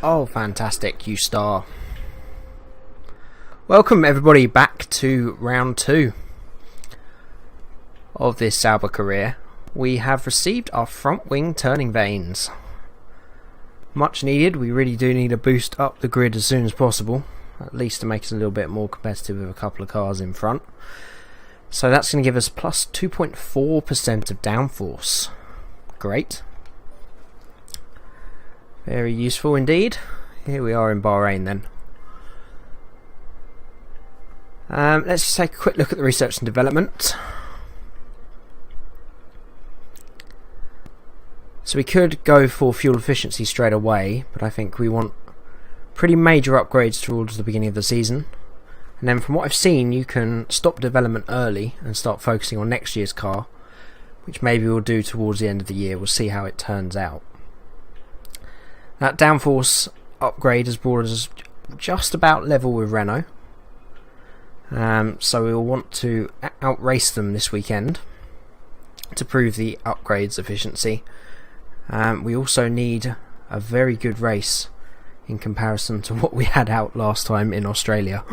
Oh, fantastic, you star. Welcome everybody back to round 2 of this Sauber career. We have received our front wing turning vanes. Much needed. We really do need to boost up the grid as soon as possible, at least to make us a little bit more competitive with a couple of cars in front. So that's going to give us plus 2.4% of downforce. Great. Very useful indeed. Here we are in Bahrain then. Let's just take a quick look at the research and development. So we could go for fuel efficiency straight away, but I think we want pretty major upgrades towards the beginning of the season. And then from what I've seen, you can stop development early and start focusing on next year's car, which maybe we'll do towards the end of the year. We'll see how it turns out. That downforce upgrade has brought us just about level with Renault. So we'll want to outrace them this weekend to prove the upgrade's efficiency. We also need a very good race in comparison to what we had out last time in Australia.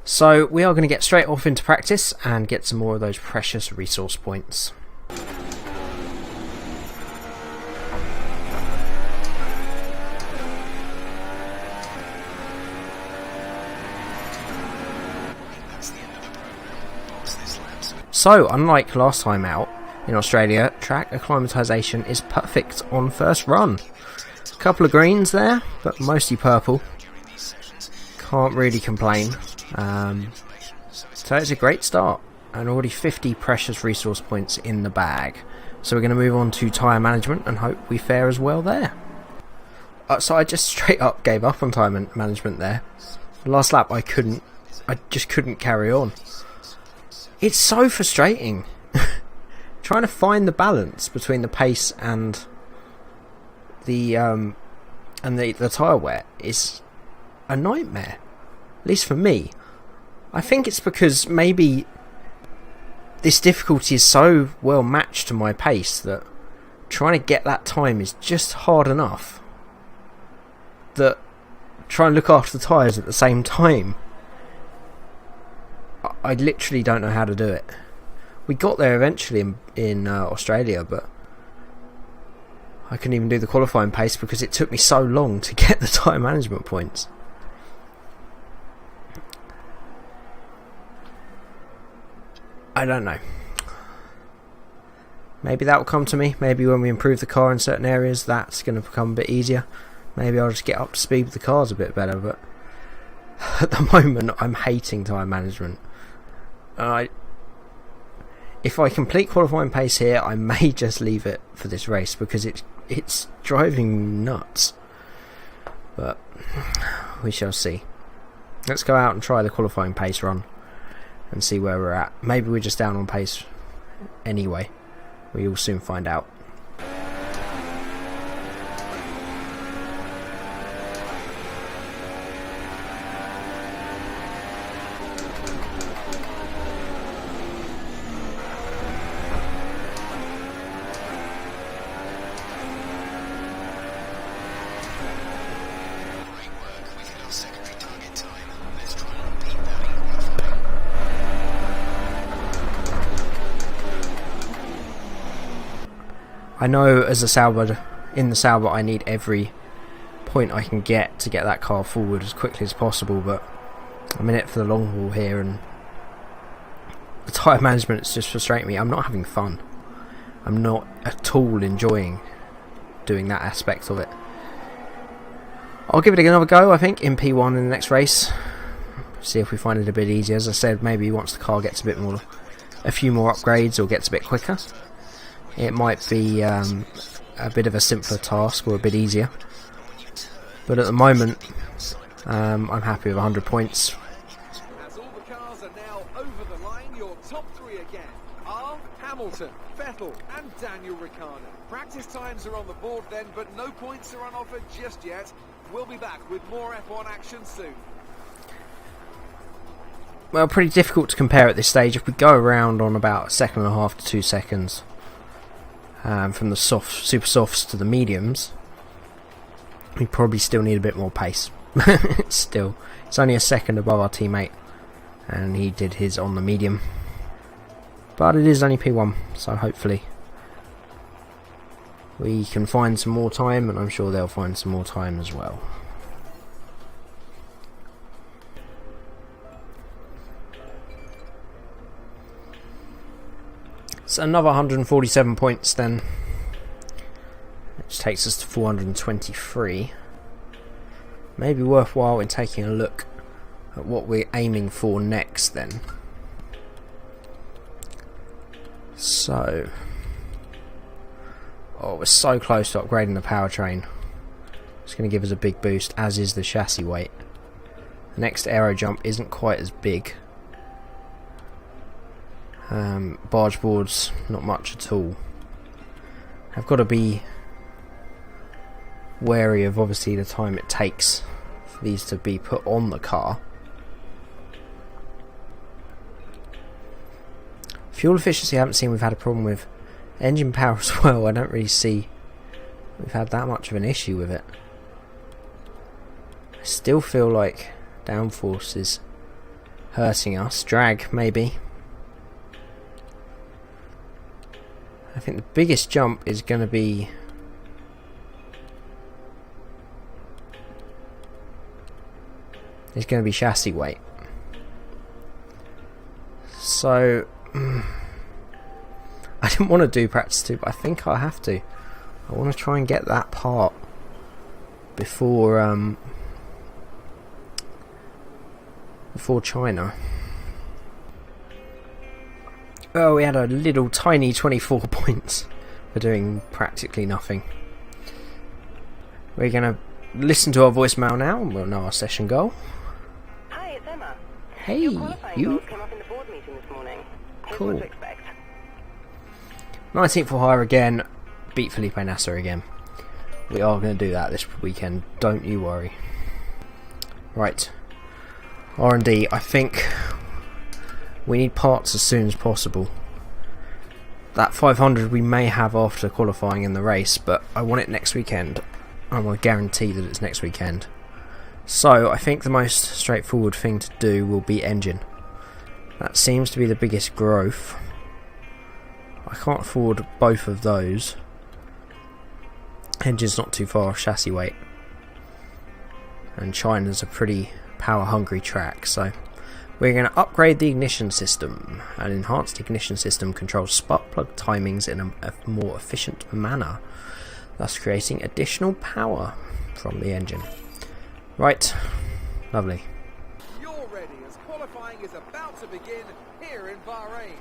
So we are going to get straight off into practice and get some more of those precious resource points. So, unlike last time out in Australia, track acclimatisation is perfect on first run. A couple of greens there, but mostly purple. Can't really complain. So it's a great start, and already 50 precious resource points in the bag. So we're going to move on to tyre management and hope we fare as well there. So I just straight up gave up on tyre management there. The last lap I just couldn't carry on. It's so frustrating trying to find the balance between the pace and the tyre wear is a nightmare, at least for me. I think it's because maybe this difficulty is so well matched to my pace that trying to get that time is just hard enough that trying to look after the tyres at the same time, I literally don't know how to do it. We got there eventually in Australia, but I couldn't even do the qualifying pace because it took me so long to get the tyre management points. I don't know. Maybe that will come to me. Maybe when we improve the car in certain areas, that's going to become a bit easier. Maybe I'll just get up to speed with the cars a bit better, but at the moment I'm hating tyre management. If I complete qualifying pace here, I may just leave it for this race because it's driving me nuts. But we shall see. Let's go out and try the qualifying pace run and see where we're at. Maybe we're just down on pace anyway. We'll soon find out. I know as a Sauber, in the Sauber, I need every point I can get to get that car forward as quickly as possible, but I'm in it for the long haul here, and the tyre management is just frustrating me. I'm not having fun. I'm not at all enjoying doing that aspect of it. I'll give it another go, I think, in P1 in the next race. See if we find it a bit easier. As I said, maybe once the car gets a few more upgrades or gets a bit quicker, it might be a bit of a simpler task or a bit easier. But at the moment, I'm happy with 100 points. As all the cars are now over the line, your top three again are Hamilton, Vettel and Daniel Ricciardo. Practice times are on the board then, but no points are on offer just yet. We'll be back with more F1 action soon. Well, pretty difficult to compare at this stage. If we go around on about 1.5 to 2 seconds from the super softs to the mediums, We probably still need a bit more pace. Still, it's only a second above our teammate, and he did his on the medium. But it is only P1, so hopefully we can find some more time, and I'm sure they'll find some more time as well. So another 147 points then, which takes us to 423. Maybe worthwhile in taking a look at what we're aiming for next then. So, we're so close to upgrading the powertrain. It's going to give us a big boost, as is the chassis weight. The next aero jump isn't quite as big. Barge boards, not much at all. I've got to be wary of obviously the time it takes for these to be put on the car. Fuel efficiency I haven't seen we've had a problem with. Engine power as well, I don't really see we've had that much of an issue with it. I still feel like downforce is hurting us. Drag maybe. I think the biggest jump is going to be chassis weight. So I didn't want to do practice 2, but I think I have to. I want to try and get that part before China. Oh, we had a little tiny 24 points for doing practically nothing. We're going to listen to our voicemail now and we'll know our session goal. Hi, it's Emma. Hey, Your qualifying you? goals came up in the board meeting this morning. Here's Cool. what to expect. 19th for hire again. Beat Felipe Nasser again. We are going to do that this weekend. Don't you worry. Right. R&D. I think we need parts as soon as possible. That 500 we may have after qualifying in the race, but I want it next weekend. I want to guarantee that it's next weekend. So I think the most straightforward thing to do will be engine. That seems to be the biggest growth. I can't afford both of those. Engine's not too far off chassis weight. And China's a pretty power hungry track, so we're going to upgrade the ignition system. An enhanced ignition system controls spark plug timings in a more efficient manner, thus creating additional power from the engine. Right, lovely. You're ready as qualifying is about to begin here in Bahrain.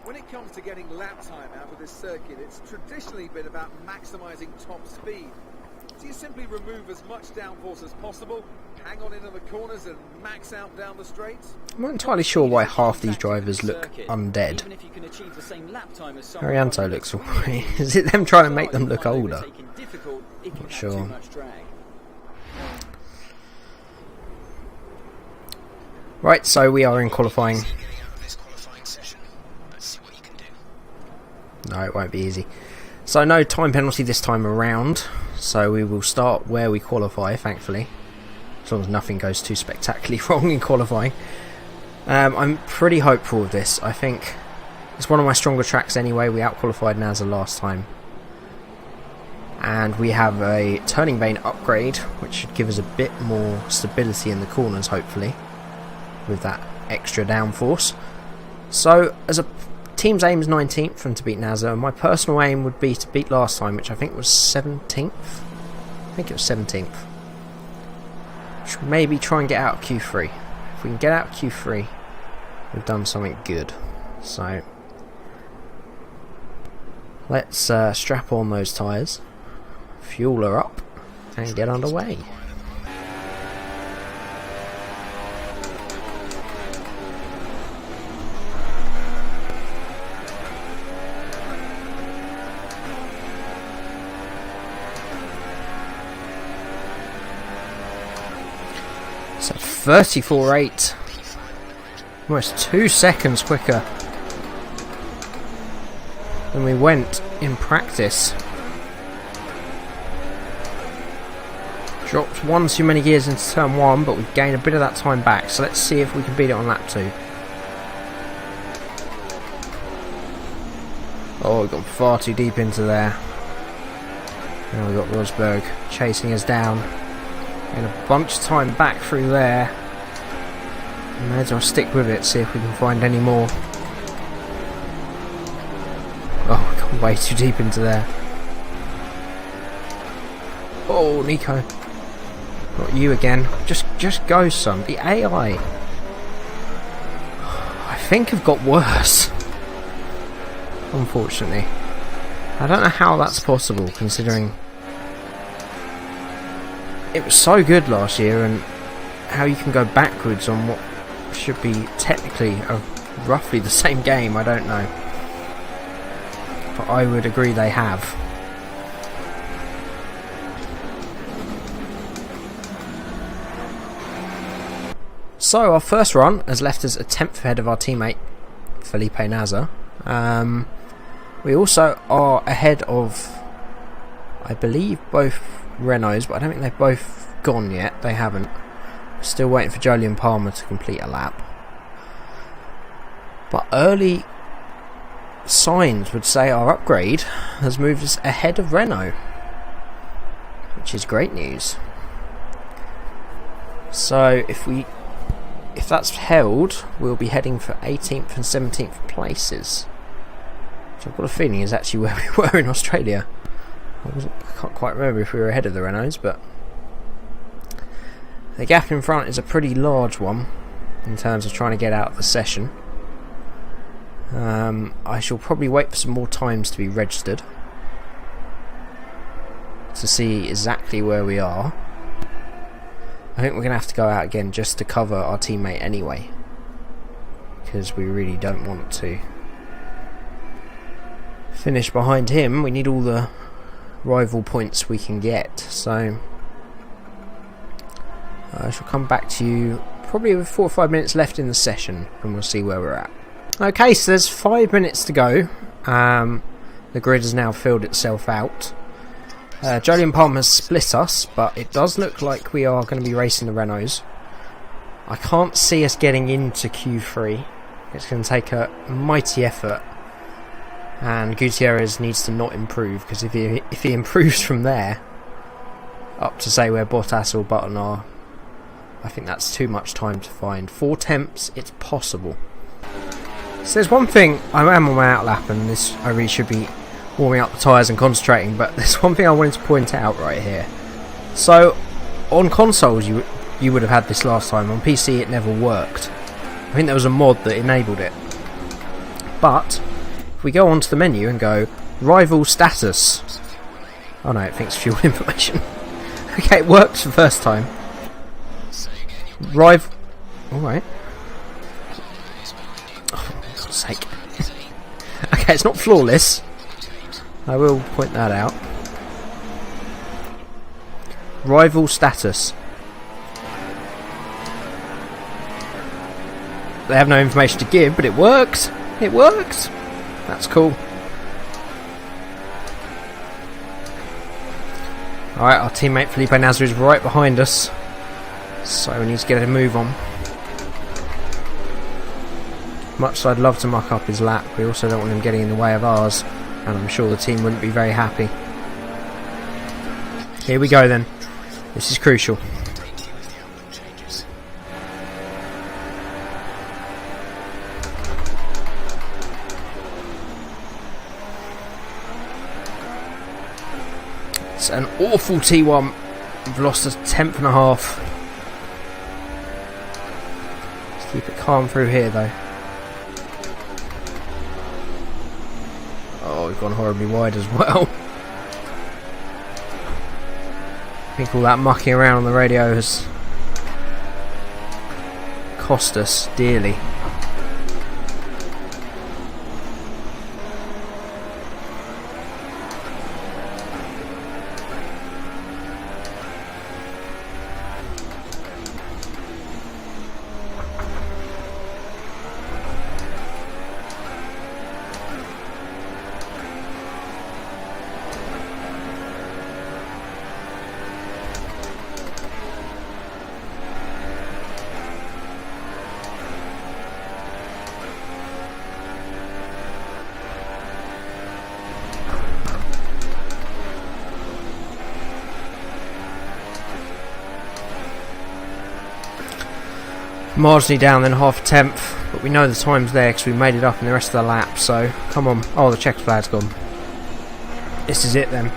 When it comes to getting lap time out of this circuit, it's traditionally been about maximising top speed. So you simply remove as much downforce as possible, hang on into the corners and max out down the straights. I'm not entirely sure why half these drivers look undead. Arianto looks alright. Is it them trying to make them look older? Not sure. Right, so we are in qualifying. No, it won't be easy. So no time penalty this time around. So we will start where we qualify, thankfully. As long as nothing goes too spectacularly wrong in qualifying. I'm pretty hopeful of this. I think it's one of my stronger tracks anyway. We out-qualified NASA last time. And we have a turning vane upgrade, which should give us a bit more stability in the corners, hopefully, with that extra downforce. So, as a team's aim is 19th and to beat NASA. And my personal aim would be to beat last time, which I think was 17th. I think it was 17th. Should maybe try and get out of Q3. If we can get out of Q3, we've done something good. So, let's strap on those tyres, fuel her up, and get underway. So 34.8, almost 2 seconds quicker than we went in practice. Dropped one too many gears into turn 1, but we gain a bit of that time back. So let's see if we can beat it on lap 2. Oh, we've gone far too deep into there. Now we've got Rosberg chasing us down. Getting a bunch of time back through there. May as well stick with it, see if we can find any more. Oh, we've gone way too deep into there. Oh, Nico. Not you again. Just go, son. The AI, I think, have got worse. Unfortunately. I don't know how that's possible, considering it was so good last year, and how you can go backwards on what should be technically roughly the same game, I don't know. But I would agree they have. So our first run has left us a 10th ahead of our teammate Felipe Nasr. We also are ahead of, I believe, both Renaults, but I don't think they've both gone yet. They haven't. Still waiting for Jolyon Palmer to complete a lap. But early signs would say our upgrade has moved us ahead of Renault, which is great news. So if that's held, we'll be heading for 18th and 17th places. Which I've got a feeling is actually where we were in Australia. I can't quite remember if we were ahead of the Renaults, but the gap in front is a pretty large one in terms of trying to get out of the session. I shall probably wait for some more times to be registered to see exactly where we are. I think we're going to have to go out again just to cover our teammate anyway, because we really don't want to finish behind him. We need all the rival points we can get, so I shall come back to you probably with 4 or 5 minutes left in the session, and we'll see where we're at. Okay, so there's 5 minutes to go. The grid has now filled itself out. Jolyon Palmer has split us, but it does look like we are going to be racing the Renaults. I can't see us getting into Q3. It's going to take a mighty effort, and Gutierrez needs to not improve, because if he improves from there up to say where Bottas or Button are, I think that's too much time to find. 4 temps, it's possible. So there's one thing, I am on my outlap, and this I really should be warming up the tyres and concentrating, but there's one thing I wanted to point out right here. So on consoles you would have had this last time. On PC it never worked. I think there was a mod that enabled it. But if we go onto the menu and go rival status, oh no, it thinks fuel information. Okay, it works the first time. Rival, alright. Oh, for God's sake. Okay, it's not flawless, I will point that out. Rival status. They have no information to give, but it worked. It worked. That's cool. Alright, our teammate Felipe Nasr is right behind us, so we need to get a move on. Much as I'd love to muck up his lap, we also don't want him getting in the way of ours, and I'm sure the team wouldn't be very happy. Here we go then. This is crucial. It's an awful T1. We've lost a 10th and a half. Let's keep it calm through here though. Oh, we've gone horribly wide as well. I think all that mucking around on the radio has cost us dearly. Marginally down then half a tenth, but we know the time's there because we made it up in the rest of the lap, so come on. Oh, the checker flag's gone. This is it then.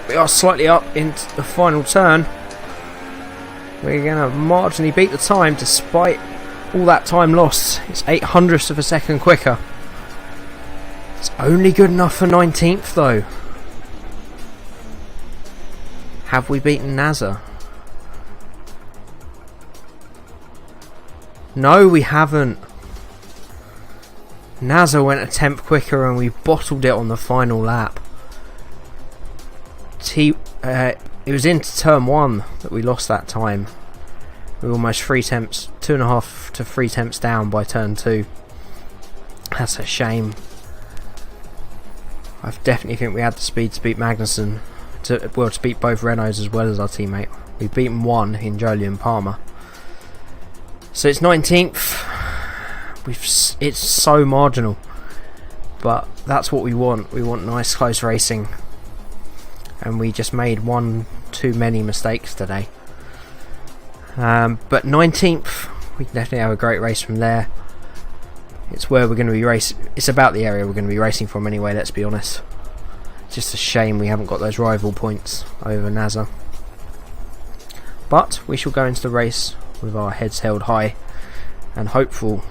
We are slightly up into the final turn. We're going to marginally beat the time despite all that time lost. It's 0.08 of a second quicker. It's only good enough for 19th though. Have we beaten NASA? No, we haven't. NASA went a tenth quicker and we bottled it on the final lap. It was into turn 1 that we lost that time. We were almost 2.5 to 3 tenths down by turn 2. That's a shame. I definitely think we had the speed to beat Magnussen. To beat both Renaults as well as our teammate. We've beaten one in Julian Palmer. So it's 19th. It's so marginal. But that's what we want. We want nice close racing. And we just made one too many mistakes today. But 19th, we can definitely have a great race from there. It's where we're going to be racing. It's about the area we're going to be racing from anyway, let's be honest. It's just a shame we haven't got those rival points over NASA. But we shall go into the race with our heads held high and hopeful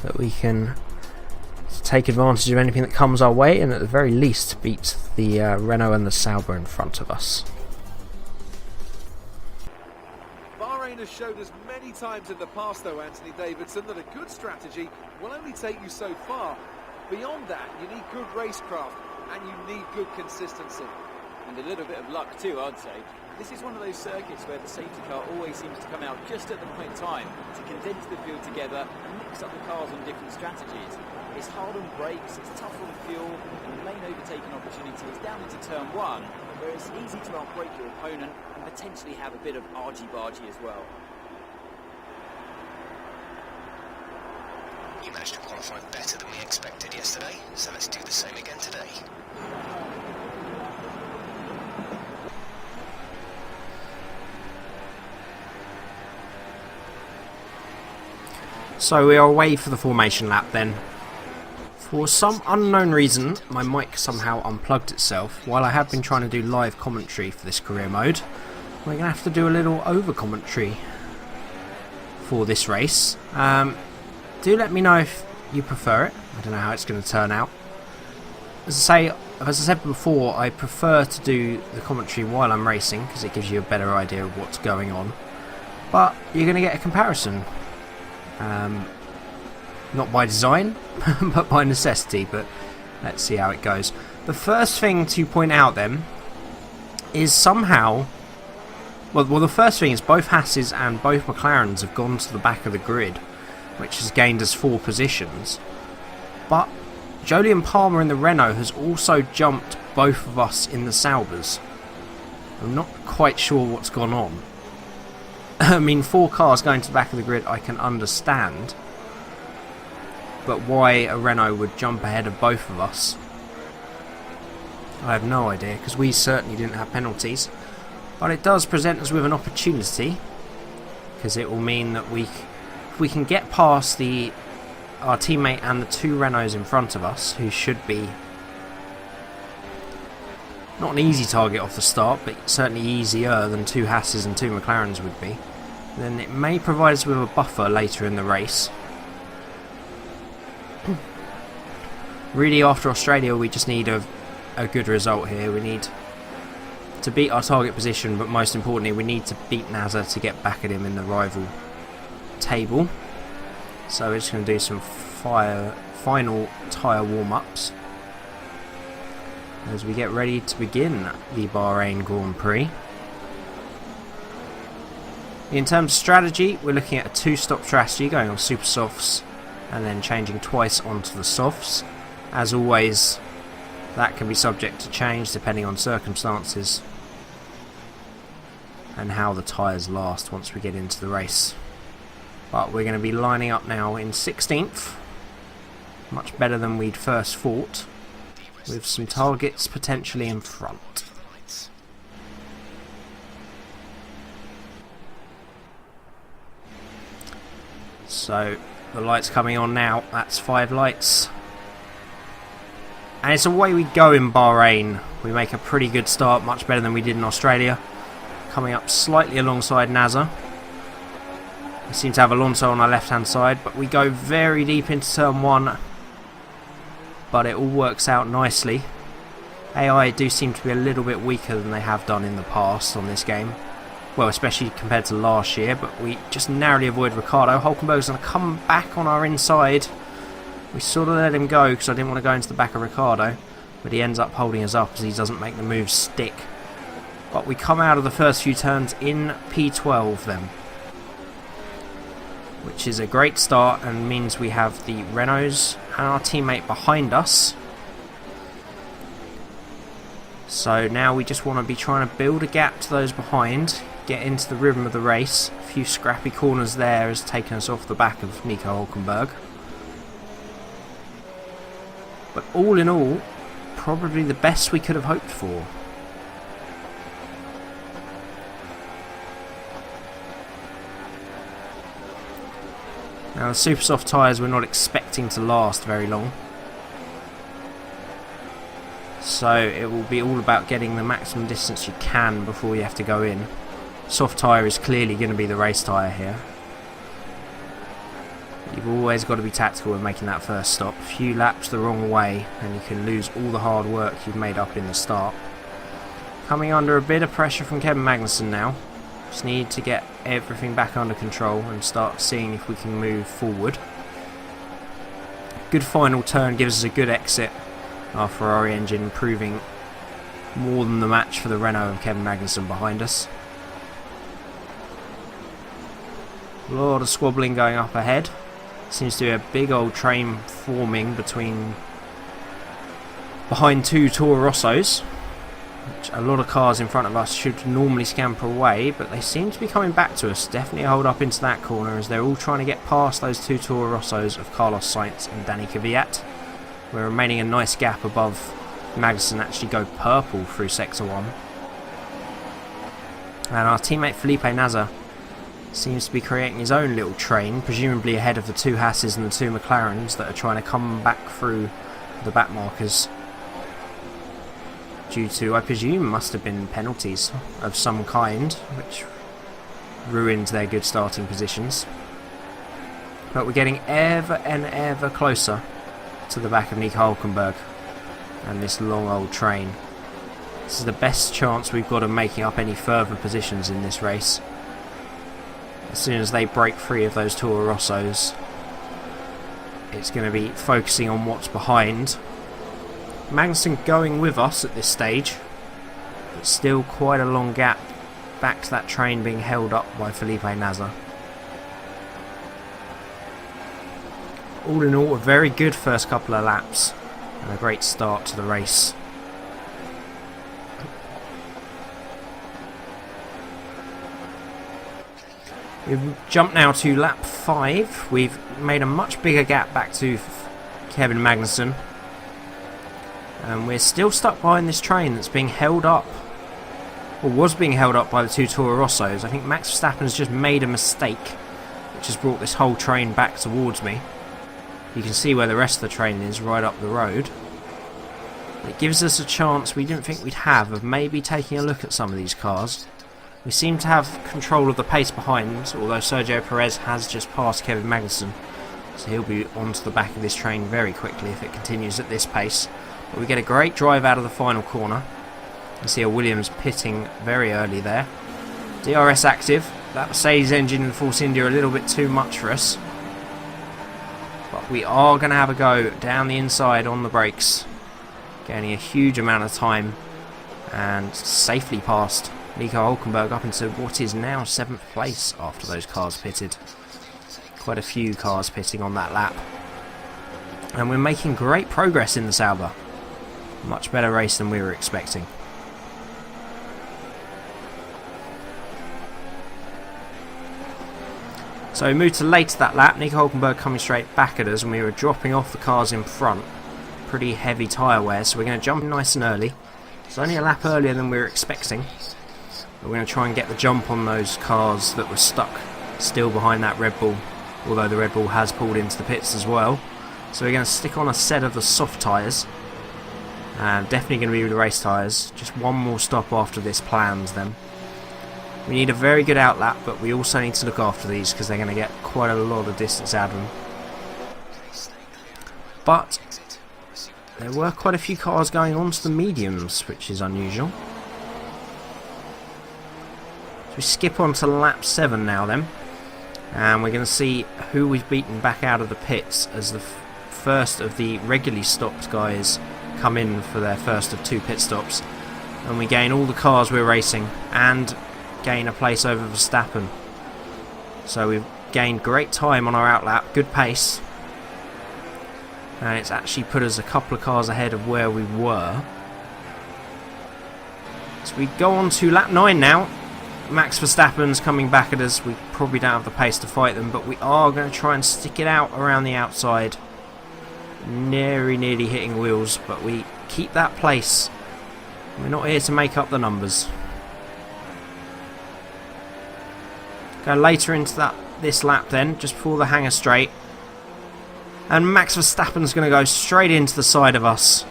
that we can take advantage of anything that comes our way and at the very least beat the Renault and the Sauber in front of us. Bahrain has showed us many times in the past though, Anthony Davidson, that a good strategy will only take you so far. Beyond that, you need good racecraft and you need good consistency. And a little bit of luck too, I'd say. This is one of those circuits where the safety car always seems to come out just at the point in time to condense the field together and mix up the cars on different strategies. It's hard on brakes, it's tough on fuel, and the main overtaking opportunity is down into turn 1, where it's easy to outbrake your opponent and potentially have a bit of argy-bargy as well. You managed to qualify better than we expected yesterday, so let's do the same again today. So we are away for the formation lap then. For some unknown reason, my mic somehow unplugged itself while I have been trying to do live commentary for this career mode. We're going to have to do a little over commentary for this race. Do let me know if you prefer it. I don't know how it's going to turn out. As I said before, I prefer to do the commentary while I'm racing because it gives you a better idea of what's going on. But you're going to get a comparison. Not by design, but by necessity, but let's see how it goes. The first thing to point out then is somehow, well the first thing is both Hasses and both McLarens have gone to the back of the grid, which has gained us 4 positions, but Jolyon Palmer in the Renault has also jumped both of us in the Saubers. I'm not quite sure what's gone on. I mean, 4 cars going to the back of the grid I can understand, but why a Renault would jump ahead of both of us, I have no idea, because we certainly didn't have penalties. But it does present us with an opportunity, because it will mean that if we can get past our teammate and the 2 Renaults in front of us, who should be not an easy target off the start, but certainly easier than 2 Hasses and 2 McLarens would be, then it may provide us with a buffer later in the race. Really, after Australia, we just need a good result here. We need to beat our target position, but most importantly, we need to beat NASA to get back at him in the rival table. So we're just going to do some final tyre warm-ups as we get ready to begin the Bahrain Grand Prix. In terms of strategy, we're looking at a 2-stop strategy, going on super softs and then changing twice onto the softs. As always, that can be subject to change depending on circumstances and how the tyres last once we get into the race. But we're going to be lining up now in 16th, much better than we'd first thought, with some targets potentially in front. So the lights coming on now, that's 5 lights. And it's away we go in Bahrain. We make a pretty good start, much better than we did in Australia. Coming up slightly alongside Nasser. We seem to have Alonso on our left hand side, but we go very deep into turn 1. But it all works out nicely. AI do seem to be a little bit weaker than they have done in the past on this game. Well, especially compared to last year, but we just narrowly avoid Ricciardo. Hulkenberg's going to come back on our inside. We sort of let him go because I didn't want to go into the back of Ricciardo, but he ends up holding us up as he doesn't make the move stick. But we come out of the first few turns in P12 then, which is a great start and means we have the Renaults and our teammate behind us. So now we just want to be trying to build a gap to those behind, get into the rhythm of the race. A few scrappy corners there has taken us off the back of Nico Hulkenberg. But all in all, probably the best we could have hoped for. Now the super soft tyres we're not expecting to last very long. So it will be all about getting the maximum distance you can before you have to go in. Soft tyre is clearly going to be the race tyre here. You've always got to be tactical when making that first stop. A few laps the wrong way and you can lose all the hard work you've made up in the start. Coming under a bit of pressure from Kevin Magnussen now. Just need to get everything back under control and start seeing if we can move forward. Good final turn gives us a good exit. Our Ferrari engine improving more than the match for the Renault of Kevin Magnussen behind us. A lot of squabbling going up ahead. Seems to be a big old train forming behind 2 Toro Rossos, which a lot of cars in front of us should normally scamper away, but they seem to be coming back to us. Definitely hold up into that corner as they're all trying to get past those 2 Toro Rossos of Carlos Sainz and Danny Kvyat. We're remaining a nice gap above Magnussen actually go purple through sector 1. And our teammate Felipe Nasser seems to be creating his own little train, presumably ahead of the 2 Hasses and the 2 McLarens that are trying to come back through the back markers due to, I presume, must have been penalties of some kind which ruined their good starting positions. But we're getting ever and ever closer to the back of Nico Hulkenberg and this long old train. This is the best chance we've got of making up any further positions in this race. As soon as they break free of those Toro Rossos, it's going to be focusing on what's behind. Magnussen going with us at this stage, but still quite a long gap back to that train being held up by Felipe Nasser. All in all, a very good first couple of laps and a great start to the race. We've jumped now to lap 5. We've made a much bigger gap back to Kevin Magnussen. And we're still stuck behind this train that's being held up, or was being held up by the 2 Toro Rossos. I think Max Verstappen has just made a mistake, which has brought this whole train back towards me. You can see where the rest of the train is, right up the road. It gives us a chance we didn't think we'd have of maybe taking a look at some of these cars. We seem to have control of the pace behind, although Sergio Perez has just passed Kevin Magnussen, so he'll be onto the back of this train very quickly if it continues at this pace. But we get a great drive out of the final corner. You see a Williams pitting very early there. DRS active. That Mercedes engine in Force India a little bit too much for us. But we are going to have a go down the inside on the brakes, gaining a huge amount of time and safely past Nico Hulkenberg up into what is now 7th place after those cars pitted. Quite a few cars pitting on that lap. And we're making great progress in the Sauber. Much better race than we were expecting. So we moved to late that lap. Nico Hulkenberg coming straight back at us and we were dropping off the cars in front. Pretty heavy tyre wear, so we're going to jump in nice and early. It's only a lap earlier than we were expecting. We're going to try and get the jump on those cars that were stuck still behind that Red Bull although the Red Bull has pulled into the pits as well. So we're going to stick on a set of the soft tyres. Definitely going to be with the race tyres. Just one more stop after this planned then. We need a very good outlap, but we also need to look after these because they're going to get quite a lot of distance out of them. But there were quite a few cars going on to the mediums, which is unusual. So we skip on to lap 7 now then. And we're going to see who we've beaten back out of the pits as the first of the regularly stopped guys come in for their first of 2 pit stops. And we gain all the cars we're racing and gain a place over Verstappen. So we've gained great time on our outlap, good pace. And it's actually put us a couple of cars ahead of where we were. So we go on to lap 9 now. Max Verstappen's coming back at us. We probably don't have the pace to fight them, but we are going to try and stick it out around the outside. Nearly hitting wheels, but we keep that place. We're not here to make up the numbers. Go later into this lap then, just before the hangar straight. And Max Verstappen's going to go straight into the side of us.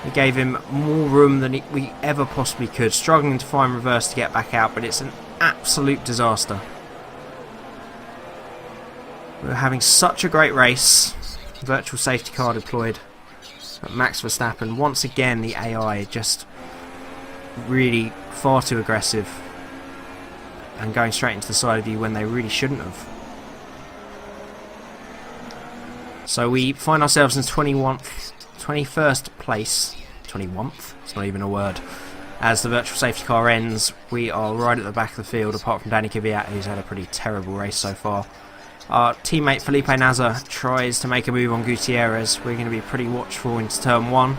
We gave him more room than we ever possibly could, struggling to find reverse to get back out, but it's an absolute disaster. We're having such a great race. Virtual safety car deployed. But Max Verstappen, once again, the AI just really far too aggressive and going straight into the side of you when they really shouldn't have. So we find ourselves in 21st place. 21th? It's not even a word. As the virtual safety car ends, we are right at the back of the field, apart from Danny Kvyat, who's had a pretty terrible race so far. Our teammate Felipe Nasr tries to make a move on Gutierrez. We're going to be pretty watchful into turn 1,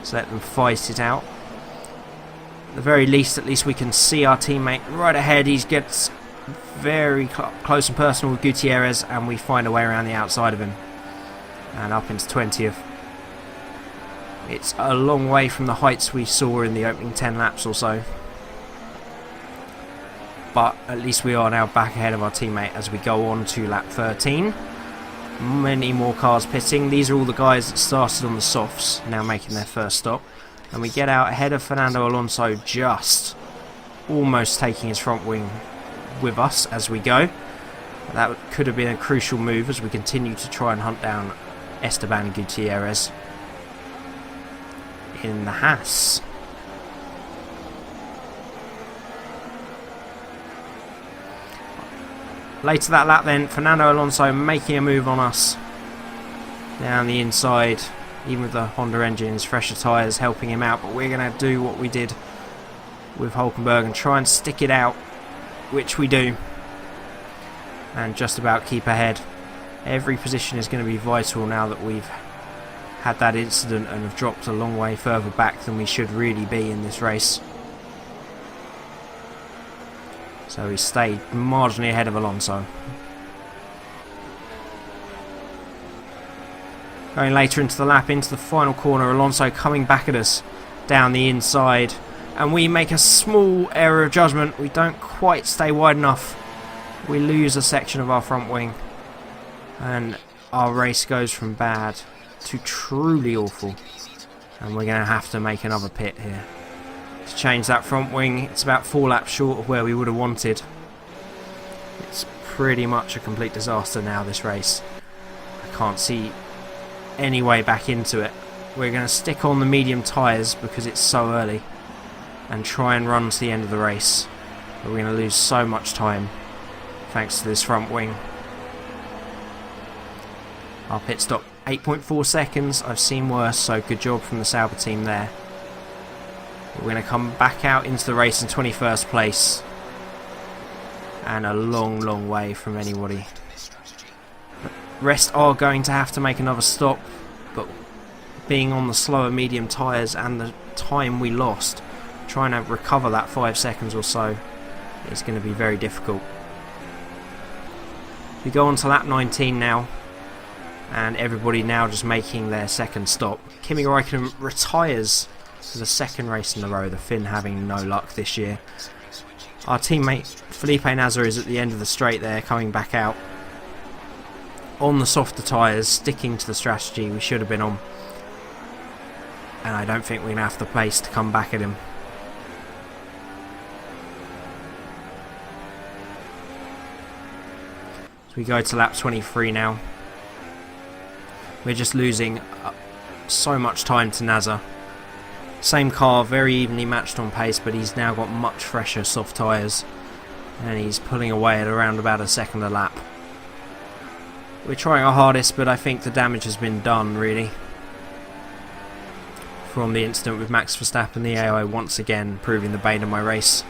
so let them fight it out. At the very least, at least we can see our teammate right ahead. He gets very close and personal with Gutierrez, and we find a way around the outside of him. And up into 20th. It's a long way from the heights we saw in the opening 10 laps or so. But at least we are now back ahead of our teammate as we go on to lap 13. Many more cars pitting. These are all the guys that started on the softs, now making their first stop. And we get out ahead of Fernando Alonso, just almost taking his front wing with us as we go. That could have been a crucial move as we continue to try and hunt down Esteban Gutierrez in the Haas. Later that lap then, Fernando Alonso making a move on us down the inside, even with the Honda engines, fresher tyres helping him out, but we're going to do what we did with Hulkenberg and try and stick it out, which we do, and just about keep ahead. Every position is going to be vital now that we've had that incident and have dropped a long way further back than we should really be in this race. So we stayed marginally ahead of Alonso. Going later into the lap, into the final corner, Alonso coming back at us down the inside. And we make a small error of judgment. We don't quite stay wide enough. We lose a section of our front wing. And our race goes from bad to truly awful. And we're going to have to make another pit here to change that front wing. It's about 4 laps short of where we would have wanted. It's pretty much a complete disaster now, this race. I can't see any way back into it. We're going to stick on the medium tyres because it's so early and try and run to the end of the race. But we're going to lose so much time thanks to this front wing. Our pit stop 8.4 seconds. I've seen worse, so good job from the Sauber team there. We're going to come back out into the race in 21st place. And a long way from anybody. The rest are going to have to make another stop, but being on the slower medium tyres and the time we lost, trying to recover that 5 seconds or so is going to be very difficult. We go on to lap 19 now, and everybody now just making their second stop. Kimi Räikkönen retires for the second race in a row, the Finn having no luck this year. Our teammate Felipe Nasr is at the end of the straight there, coming back out. on the softer tyres, sticking to the strategy we should have been on. And I don't think we're going to have the pace to come back at him. So we go to lap 23 now. We're just losing so much time to Nasser. Same car, very evenly matched on pace, but he's now got much fresher soft tyres. And he's pulling away at around about a second a lap. We're trying our hardest, but I think the damage has been done, really. From the incident with Max Verstappen, the AI once again proving the bane of my race.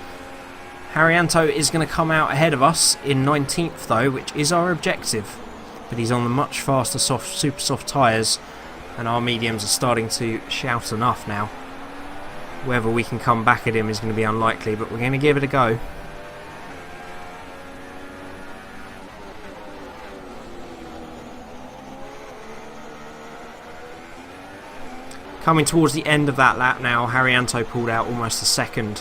Haryanto is going to come out ahead of us in 19th though, which is our objective. But he's on the much faster super soft tyres, and our mediums are starting to shout enough now. Whether we can come back at him is going to be unlikely, but we're going to give it a go. Coming towards the end of that lap now, Haryanto pulled out almost a second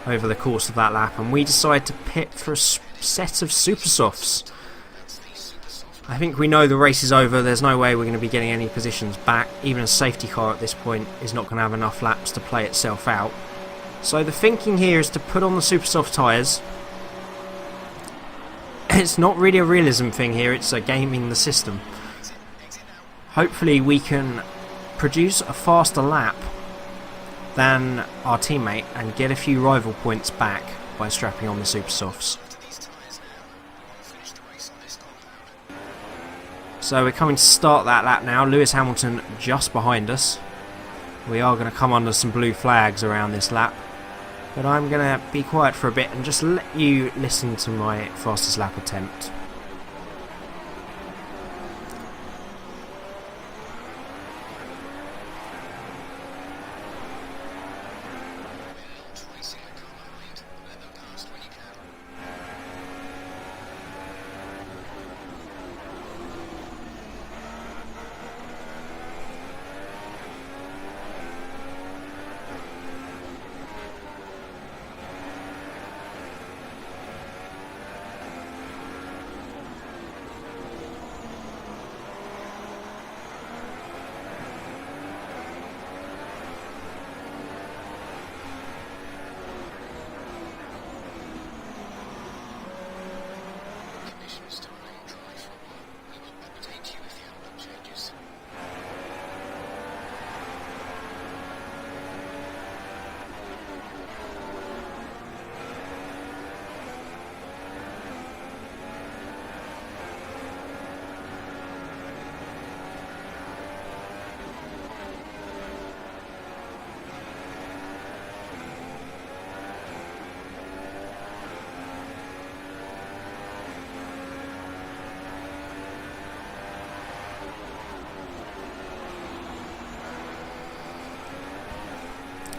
over the course of that lap, and we decide to pit for a set of super softs. I think we know the race is over. There's no way we're going to be getting any positions back. Even a safety car at this point is not going to have enough laps to play itself out. So the thinking here is to put on the super soft tyres. It's not really a realism thing here, it's a gaming the system. Hopefully we can produce a faster lap than our teammate and get a few rival points back by strapping on the super softs. So we're coming to start that lap now. Lewis Hamilton just behind us. We are going to come under some blue flags around this lap, but I'm going to be quiet for a bit and just let you listen to my fastest lap attempt.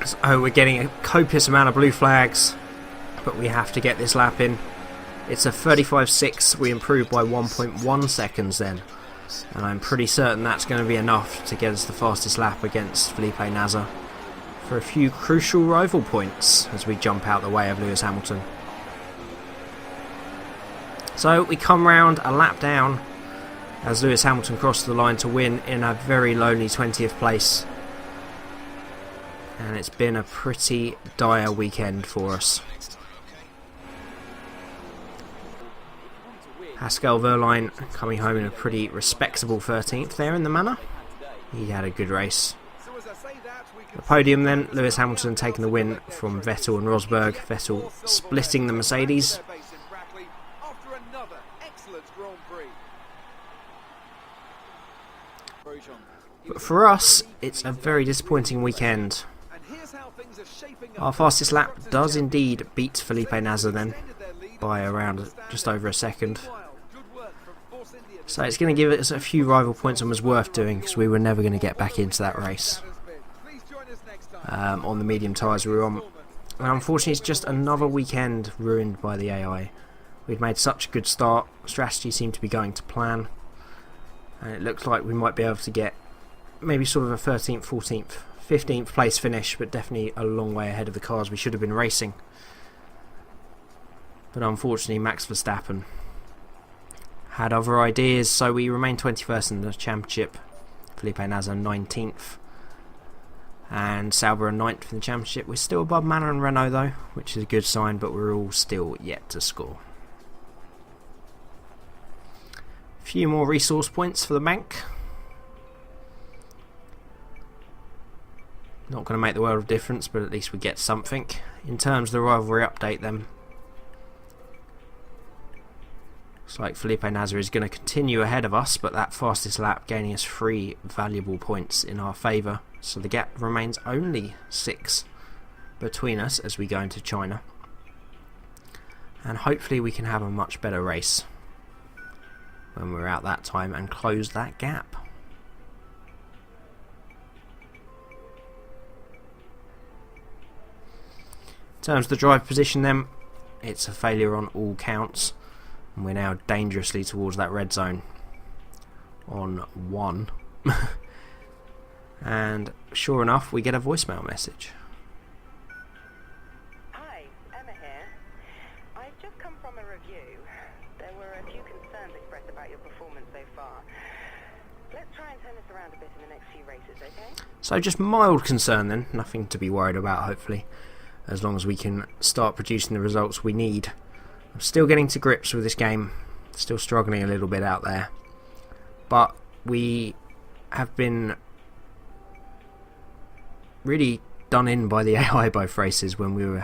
So we're getting a copious amount of blue flags, but we have to get this lap in. It's a 35.6, we improved by 1.1 seconds then, and I'm pretty certain that's going to be enough to get us the fastest lap against Felipe Nasr for a few crucial rival points as we jump out the way of Lewis Hamilton. So we come round a lap down as Lewis Hamilton crossed the line to win in a very lonely 20th place. And it's been a pretty dire weekend for us. Pascal Wehrlein coming home in a pretty respectable 13th there in the manor. He had a good race. The podium then, Lewis Hamilton taking the win from Vettel and Rosberg. Vettel splitting the Mercedes. But for us, it's a very disappointing weekend. Our fastest lap does indeed beat Felipe Nasr then by around just over a second. So it's going to give us a few rival points and was worth doing because we were never going to get back into that race on the medium tyres we were on. And unfortunately it's just another weekend ruined by the AI. We'd made such a good start, strategy seemed to be going to plan, and it looks like we might be able to get maybe sort of a 13th, 14th, 15th place finish, but definitely a long way ahead of the cars we should have been racing. But unfortunately Max Verstappen had other ideas, so we remain 21st in the championship. Felipe Nasr 19th. And Sauber are 9th in the championship. We're still above Manor and Renault though, which is a good sign, but we're all still yet to score. A few more resource points for the bank. Not going to make the world of difference, but at least we get something. In terms of the rivalry update then, looks like Felipe Nasr is going to continue ahead of us, but that fastest lap gaining us 3 valuable points in our favour. So the gap remains only 6 between us as we go into China. And hopefully we can have a much better race when we're out that time and close that gap. In terms of the drive position then, it's a failure on all counts. And we're now dangerously towards that red zone on 1. And sure enough, we get a voicemail message. Hi, Emma here. I've just come from a review. There were a few concerns expressed about your performance so far. Let's try and turn this around a bit in the next few races, okay? So just mild concern then, nothing to be worried about hopefully, as long as we can start producing the results we need. I'm still getting to grips with this game, still struggling a little bit out there, but we have been really done in by the AI both races when we were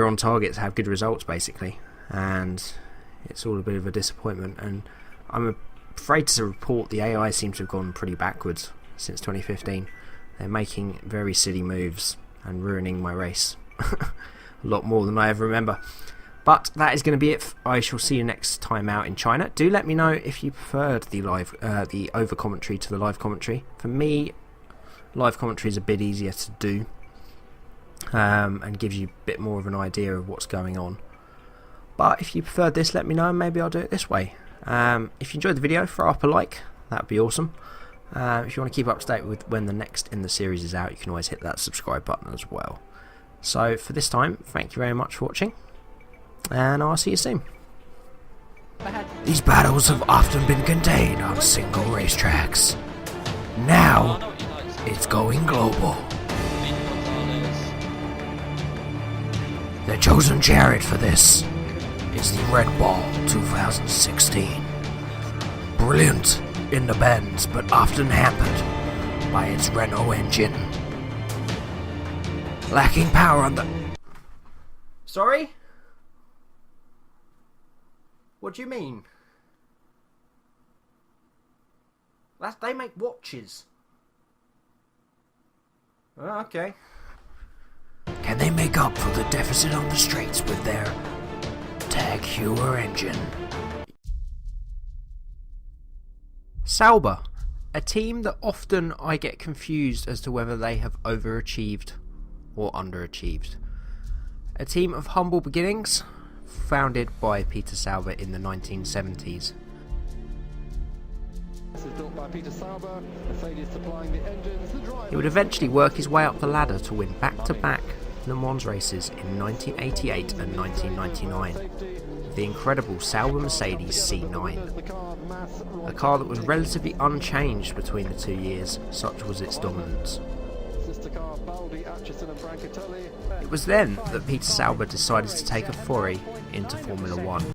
on target to have good results basically, and it's all a bit of a disappointment. And I'm afraid to report the AI seems to have gone pretty backwards since 2015. They're making very silly moves and ruining my race a lot more than I ever remember. But that is going to be it. I shall see you next time out in China. Do let me know if you preferred the over commentary to the live commentary. For me, live commentary is a bit easier to do and gives you a bit more of an idea of what's going on. But if you preferred this, let me know and maybe I'll do it this way. If you enjoyed the video, throw up a like. That would be awesome. If you want to keep up to date with when the next in the series is out, you can always hit that subscribe button as well. So for this time, thank you very much for watching, and I'll see you soon. These battles have often been contained on single racetracks. Now, it's going global. The chosen chariot for this is the Red Bull 2016. Brilliant in the bends, but often hampered by its Renault engine. Lacking power on the... Sorry? What do you mean? They make watches. Oh, okay. Can they make up for the deficit on the streets with their Tag Heuer engine? Sauber, a team that often I get confused as to whether they have overachieved or underachieved. A team of humble beginnings, founded by Peter Sauber in the 1970s. This is built by Peter Sauber. Mercedes supplying the engines. The driver... He would eventually work his way up the ladder to win back-to-back Le Mans races in 1988 and 1999 with the incredible Sauber Mercedes C9, a car that was relatively unchanged between the 2 years, such was its dominance. It was then that Peter Sauber decided to take a foray into Formula 1.